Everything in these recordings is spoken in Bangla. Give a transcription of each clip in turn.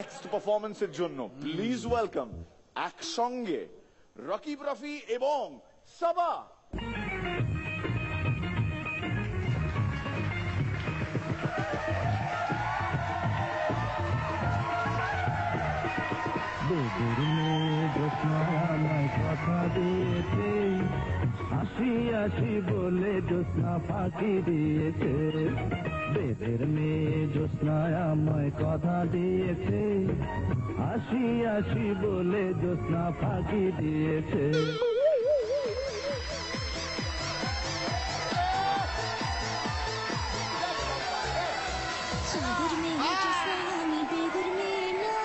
নেক্সট পারফরম্যান্সের জন্য প্লিজ ওয়েলকাম একসঙ্গে রকিব রাফি এবং সাবা। কথা দিয়েছে হাসি হাসি বলে জ্যোৎস্না ফাঁকি দিয়েছে, বেদের মেয়ে জ্যোৎস্নায় আমায় কথা দিয়েছে, হাসি হাসি বলে জ্যোৎস্না ফাঁকি দিয়েছে। চাঁদের মেয়ে জ্যোৎস্না আমি বেদের মেয়ে না,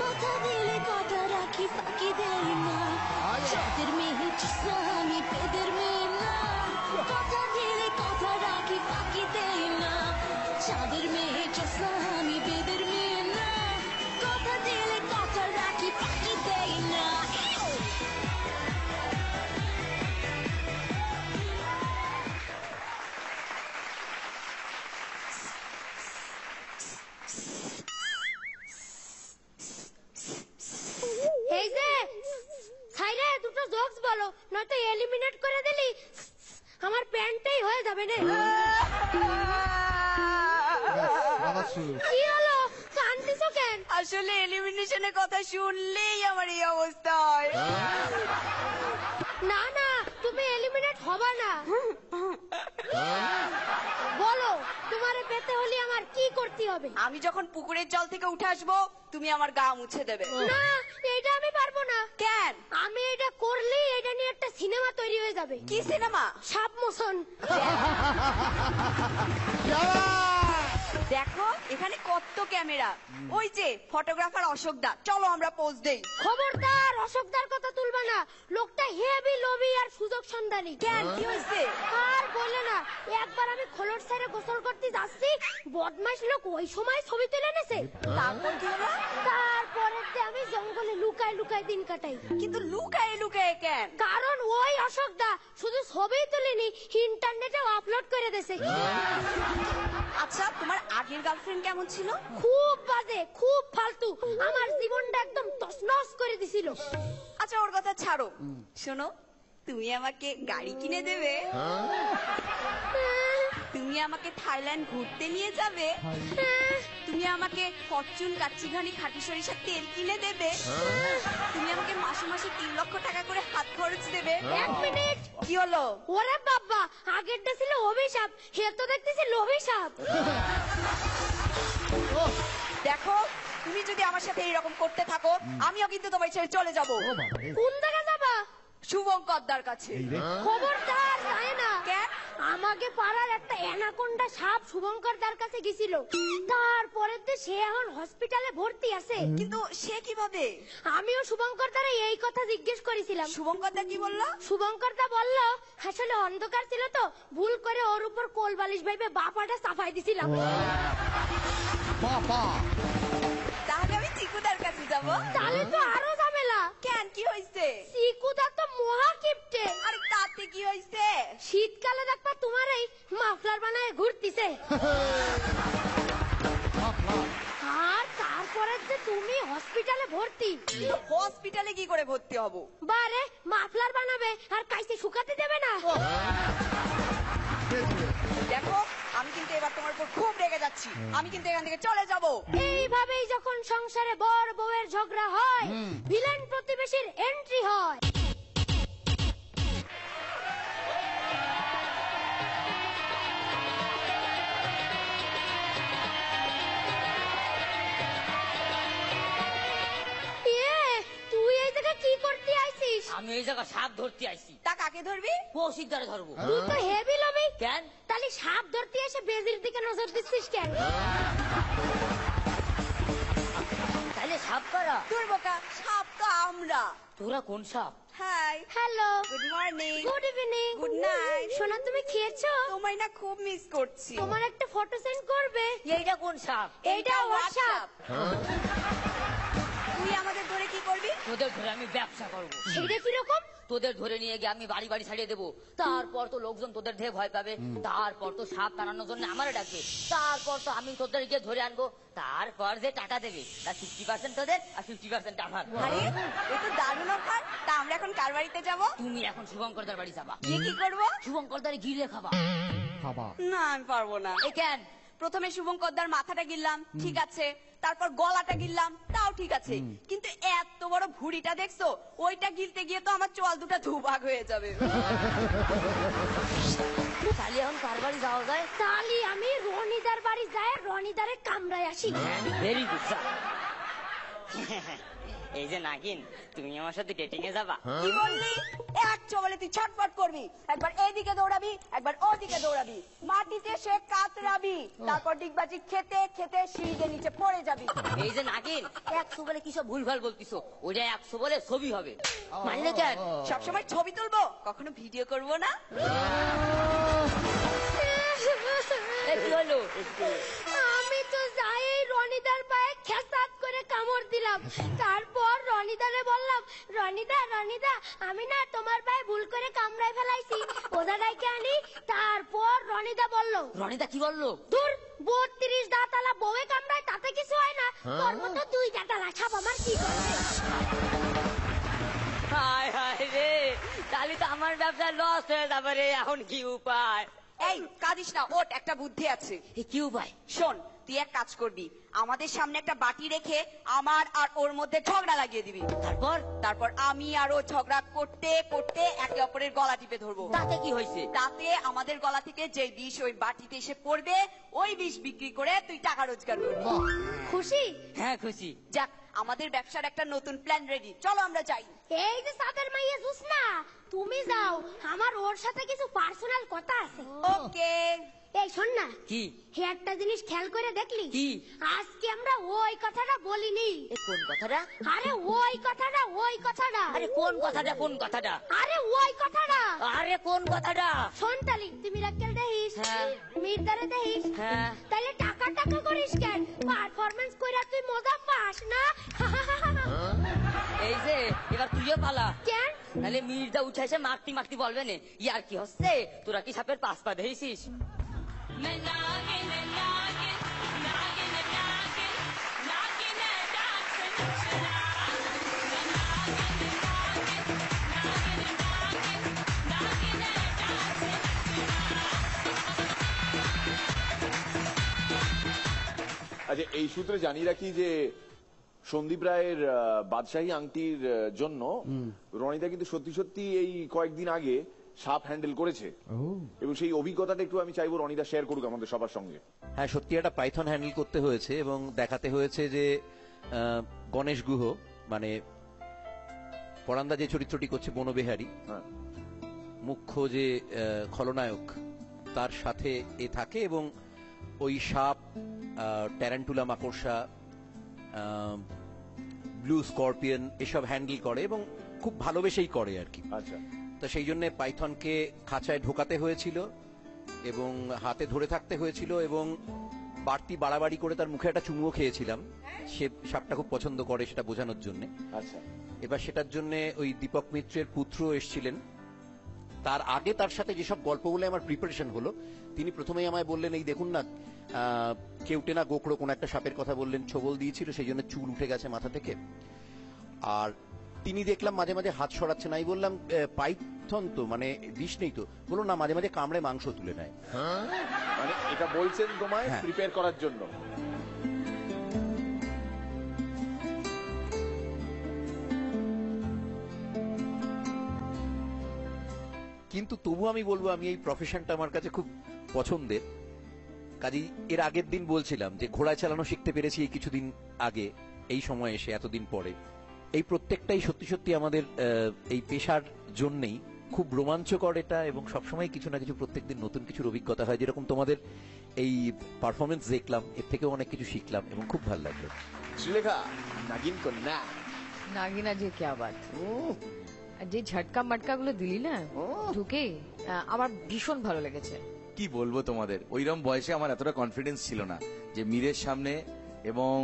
কথা দিলে কথা রাখি ফাঁকি দেয় না। চাঁদের মেয়ে জ্যোৎস্না আমি বেদের মেয়ে না, কথা দিলে কথা রাখি ফাঁকি দেয় না। চাঁদের মেয়ে জ্যোৎস্না আমি বেদের মেয়ে না, কথা দিলে কথা রাখি ফাঁকি দেয় না। এই যে ছাইরে দুটো জোকস বলো, নয়তো এলিমিনেট করে দিলি আমার প্যান্টটাই হয়ে যাবে না। কি হলো, কাঁদতেছো কেন? আসলে এলিমিনেশনের কথা শুনলেই আমার এই অবস্থা হয়। না না, তুমি এলিমিনেট হবা না। বলো, তোমারে পেতে হলে আমার কি করতে হবে? আমি যখন পুকুরের জল থেকে উঠে আসবো তুমি আমার গা মুছে দেবে। না, এটা আমি পারবো না। কেন? আমি এটা করলেই এটা নিয়ে একটা সিনেমা তৈরি হয়ে যাবে। কি সিনেমা? সাপ মোশন। দেখো এখানে কত ক্যামেরা, ওই যে ফটোগ্রাফার অশোক দা, চলো আমরা পোজ দেই। খবরদার অশোকদার কথা তুলবা না, লোকটা হেভি লোভী আর সুযোগ সন্ধানী। কেন, কি হয়েছে? আর বলে না, একবার আমি খোলর সাইডে গোসল করতে যাচ্ছি, বদমাইশ লোক ওই সময় ছবি তুলে এনেছে। তারপর কি হলো? তারপরে আমি জঙ্গলে লুকায় লুকায় দিন কাটাই। কিন্তু লুকায়ে লুকায়ে কেন? কারণ ওই অশোকদা শুধু ছবি তুলেনি, ইন্টারনেটে আপলোড করে দিয়েছে। আচ্ছা, তোমার আগের গার্লফ্রেন্ড কেমন ছিল? খুব বাজে, খুব ফালতু, আমার জীবনটা একদম তছনছ করে দিছিল। আচ্ছা ওর কথা ছাড়ো, শোনো তুমি আমাকে গাড়ি কিনে দেবে, তুমি আমাকে থাইল্যান্ড ঘুরতে নিয়ে যাবে, তুমি আমাকে ফরচুন কাচ্চিঘানি খাঁটি সরিষার তেল কিনে দেবে, তুমি আমাকে মাসে মাসে 3 লক্ষ টাকা করে হাত খরচ দেবে। এক মিনিট, কি হলো? ওরে বাবা, আগেরটা ছিল অভিশাপ, হে তো দেখতেছি লোভিশাপ। দেখো তুমি যদি আমার সাথে এরকম করতে থাকো আমিও কিন্তু তোমার ছেড়ে চলে যাব। কোন জায়গা যাবা? শুভঙ্করদার কাছে। খবরদার যায় না। কেন? আমাকে পাড়ার একটা অ্যানাকোন্ডা সাপ শুভঙ্কর দার কাছে গেছিল, তারপরে তো সে এখন হসপিটালে ভর্তি আছে। কিন্তু সে কিভাবে? আমিও শুভঙ্কর দারে এই কথা জিজ্ঞেস করেছিলাম। শুভঙ্করদা কি বললো? শুভঙ্কর দা বলল, আসলে অন্ধকার ছিল তো, ভুল করে ওর উপর কোল বালিশ ভাইবে বাপাটা চাপাই দিছিলাম। তাহলে আমি চিকুদার কাছে যাব। তাহলে তো আরো ঝামেলা। কেন, কি হয়েছে? চিকুদা তো মহা কিপটে। আরে তাতে কি হয়েছে? শীতকালে দেখবা তোমার এই মাফলার বানায় ঘুরতিছে। আর তারপরে যে তুমি হসপিটালে ভর্তি। হসপিটালে কি করে ভর্তি হব? বারে মাফলার বানাবে আর কাইসে শুকাতে দেবে না। দেখো আমি কিন্তু এবার তোমার উপর খুব রেগে যাচ্ছি, আমি কিন্তু এখান থেকে চলে যাব। এইভাবেই যখন সংসারে বর বউয়ের ঝগড়া হয়, ভিলেন প্রতিবেশীর এন্ট্রি হয়। তুই এই জায়গায় কি করতে আইছিস? আমি এই জায়গা সাপ ধরতে আইছি। তা কাকে ধরবি? কৌশিক দ্বারা ধরবো। তুই তো হেভি লবি। কেন? তাহলে সাপ ধরতে এসে বেজির দিকে নজর দিচ্ছিস কেন? তাহলে সাপ কারা? তোর বোকা, সাপ তো আমরা। তোরা কোন সাপ? Hi, hello, good morning, good evening, good night. সোনা তুমি খেয়েছো? তোমায় না খুব মিস করছি। তোমার একটা ফটো সেন্ড করবে? এইটা কোন সাপ? এইটা হোয়াটসঅ্যাপ। তুই আমাদের ধরে কি করবি? তোদের ধরে আমি ব্যবসা করবো। সেটা কিরকম? তোদের ধরে নিয়ে গিয়ে আমি বাড়ি বাড়ি ছাড়িয়ে দেবো। তারপর তো লোকজন তোদের দেখে ভয় পাবে, তারপর তো সাপ টানানোর জন্য আমারে ডাকবে, তারপর তো আমি তোদের গিয়ে ধরে আনবো, তারপর যে টাকা দেবে তার 50% তোদের আর 50% আমার। আরে এ তো দারুণ অফার। তা আমরা এখন কার বাড়িতে যাব? তুমি এখন শুভঙ্করদার বাড়ি যাবা। গিয়ে কি করব? শুভঙ্করদারে গিলে খাবা। না আমি পারবো না। এই কেন? প্রথমে শুভঙ্করদার মাথাটা গিললাম, ঠিক আছে, তারপর গলাটা গিললাম, তাও ঠিক আছে, কিন্তু এত বড় ভুঁড়িটা দেখছো, ওইটা গিলতে গিয়ে তো আমার চোয়াল দুটো দুভাগ হয়ে যাবে। তাহলে এখন কার বাড়ি যাওয়া যায়? তাহলে আমি রনিদার বাড়ি যাই, রনিদারে কামড়ায় আসি। Very good. এই যে নাগিন, তুমি আমার সাথে ডেটিং এ যাবা? কি বললি? এক চবলে তুই ছটফট করবি, একবার এইদিকে দৌড়াবি, একবার ওদিকে দৌড়াবি, মাটিতে সে কাতরাবি, তারপর ডিগবাজি খেতে খেতে সিঁড়িতে নিচে পড়ে যাবি। এই যে নাগিন, 100 বলে কি সব ভুলভাল বলতিছো? ওইটা 100 বলে ছবি হবে, মানলে কেন? সবসময় ছবি তুলবো, কখনো ভিডিও করবো না। এই কি হলো? আমি তো যাই রনিদার পায়ে খেসাত করে কামড় দিলাম। তারপর রনিদারে বললাম, রনিদা রনিদা আমি না তোমার পায়ে ভুল করে কামড়ায় ফেলাইছি, ওদা ডাইকে আনি। তারপর রনিদা বলল, রনিদা কি বললো? দূর 32 দাঁতালা বউয়ে কামড়ায় তাতে কিছু হয় না, তোর মতো 2 দাঁতালা ছাপ আমার কি করবে? হায় হায় রে, তাহলে তো আমার ব্যবসা লস হয়ে যাবে রে। এখন কি উপায়? এই কাঁদিস না, ওট, একটা বুদ্ধি আছে। কি উপায়? শোন, তুই এক কাজ করবি, আমাদের সামনে একটা বাটি রেখে আমার আর ওর মধ্যে ঝগড়া লাগিয়ে দিবি। তারপর আমি আর ও ঝগড়া করতে করতে একে অপরের গলা টিপে ধরবো। তাতে কি হয়েছে? তাতে আমাদের গলা থেকে যে বিষ ওই বাটিতে এসে পড়বে, ওই বিষ বিক্রি করে তুই টাকা রোজগার করবি। খুশি? হ্যাঁ খুশি। যাক, আমাদের ব্যবসার একটা নতুন প্ল্যান রেডি, চলো আমরা যাই। এই যে সাদের মাইয়া জুসনা, তুমি যাও, আমার ওর সাথে কিছু পার্সোনাল কথা আছে। ওকে। এই শোন না, কি? একটা জিনিস খেয়াল করে দেখলি? কি? আজকে আমরা ওই কথাটা বলিনি। কোন কথাটা? আরে ওই কথাটা, ওই কথাটা। আরে কোন কথাটা? কোন কথাটা? আরে ওই কথাটা। আরে কোন কথাটা? শোন তালি, তুই রাক্কেল দেখিস, হ্যাঁ। মির্দারে দেখিস, হ্যাঁ। তাহলে টাকা টাকা করিস কেন? পারফরমেন্স কইরা তুই মজা পাস না? এই যে এবার তুইও পালা। কেন? তাহলে মির্জা উঠে এসে মারতি মারতি বলবে না, ইয়ার কি হচ্ছে, তোরা কি সাপের 5 পা দেখেছিস? আচ্ছা, এই সূত্রে জানিয়ে রাখি যে সন্দীপ রায়ের বাদশাহী আংটির জন্য রনিদা কিন্তু সত্যি সত্যি এই কয়েকদিন আগে সাপ হ্যান্ডেল করেছে, এবং সেই অভিজ্ঞতাটা একটু আমি চাইবো রনিদা শেয়ার করুক আমাদের সবার সঙ্গে। হ্যাঁ, সত্যি একটা পাইথন হ্যান্ডেল করতে হয়েছে এবং দেখাতে হয়েছে যে গণেশ গুহ মানে পরান্দা যে চরিত্রটি করছে বনবিহারী, মুখ্য যে খলনায়ক, তার সাথে এ থাকে এবং ওই সাপ, ট্যারান্টুলা মাকড়সা, ব্লু স্করপিয়ন এসব হ্যান্ডেল করে এবং খুব ভালোবেসেই করে আর কি। আচ্ছা, তো সেই জন্য পাইথনকে খাঁচায় ঢোকাতে হয়েছিল এবং হাতে ধরে থাকতে হয়েছিল এবং বাড়তি বাড়াবাড়ি করে তার মুখে একটা চুমুও খেয়েছিলাম। সে সাপটা খুব পছন্দ করে সেটা বোঝানোর জন্য। আচ্ছা, এবার সেটার জন্য ওই দীপক মিত্রের পুত্র এসেছিলেন। তার আগে তার সাথে যেসব গল্প বলে আমার প্রিপারেশন হলো, তিনি প্রথমেই আমায় বললেন, এই দেখুন না কেউটে না গোখরো কোন একটা সাপের কথা বললেন, ছোবল দিয়েছিল সেই জন্য চুল উঠে গেছে মাথা থেকে। আর তিনি দেখলাম মাঝে মাঝে হাত সরাচ্ছেন। আমি বললাম পাইথন তো মানে বিষ নেই তো? বললো না, মাঝে মাঝে কামড়ে মাংস তুলে নেয়। মানে এটা বলছেন তোমায় প্রিপেয়ার করার জন্য? কিন্তু তবু আমি বলবো, আমি এই প্রফেশনটা আমার কাছে খুব পছন্দের। কাজেই এর আগের দিন বলছিলাম যে ঘোড়া চালানো শিখতে পেরেছি এই কিছুদিন আগে, এই সময় এসে এতদিন পরে। এই প্রত্যেকটাই সত্যি সত্যি আমাদের এই পেশার জন্যই খুব রোমাঞ্চকর এটা, এবং সবসময় কিছু না কিছু প্রত্যেকদিন নতুন কিছুর অভিজ্ঞতা হয়। যেরকম তোমাদের এই পারফরমেন্স দেখলাম, এর থেকেও অনেক কিছু শিখলাম এবং খুব ভালো লাগলো। শ্রীলেখা, নাগিন কন্যা, নাগিনা যে क्या बात, যে ঝটকা মটকা গুলো দিলি না ঢুকে, আমার ভীষণ ভালো লেগেছে। কি বলবো তোমাদের, ওইরকম বয়সে আমার এতটা কনফিডেন্স ছিল না যে মীরের সামনে এবং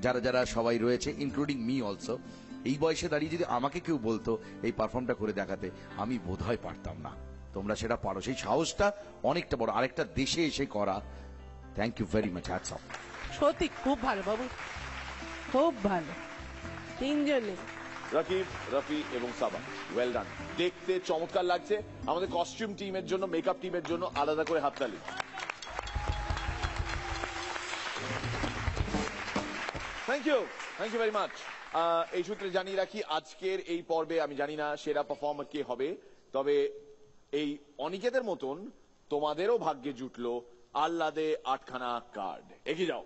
যারা যারা সবাই রয়েছে ইনক্লুডিং মি অলসো, এই বয়সে দাঁড়িয়ে যদি আমাকে কেউ বলতো এই পারফর্মটা করে দেখাতে, আমি বোধহয় পারতাম না। তোমরা সেটা পারো, সেই সাহসটা অনেকটা বড়, আরেকটা দেশে এসে করা। Thank you very much, hats off. সত্যি খুব ভালো বাবু, খুব ভালো তিনজনে। রাকিব, রফি এবং সাবা, ওয়েল ডান। দেখতে চমৎকার লাগছে। আমাদের কস্টিউম টিমের জন্য, মেকআপ টিমের জন্য আলাদা করে হাততালি। Thank you very much. এই সূত্রে জানিয়ে রাখি, আজকের এই পর্বে আমি জানি না সেরা পারফর্মার কে হবে, তবে এই অনিকেতের মতন তোমাদেরও ভাগ্যে জুটলো আহ্লাদে 8খানা কার্ড। এগিয়ে যাও।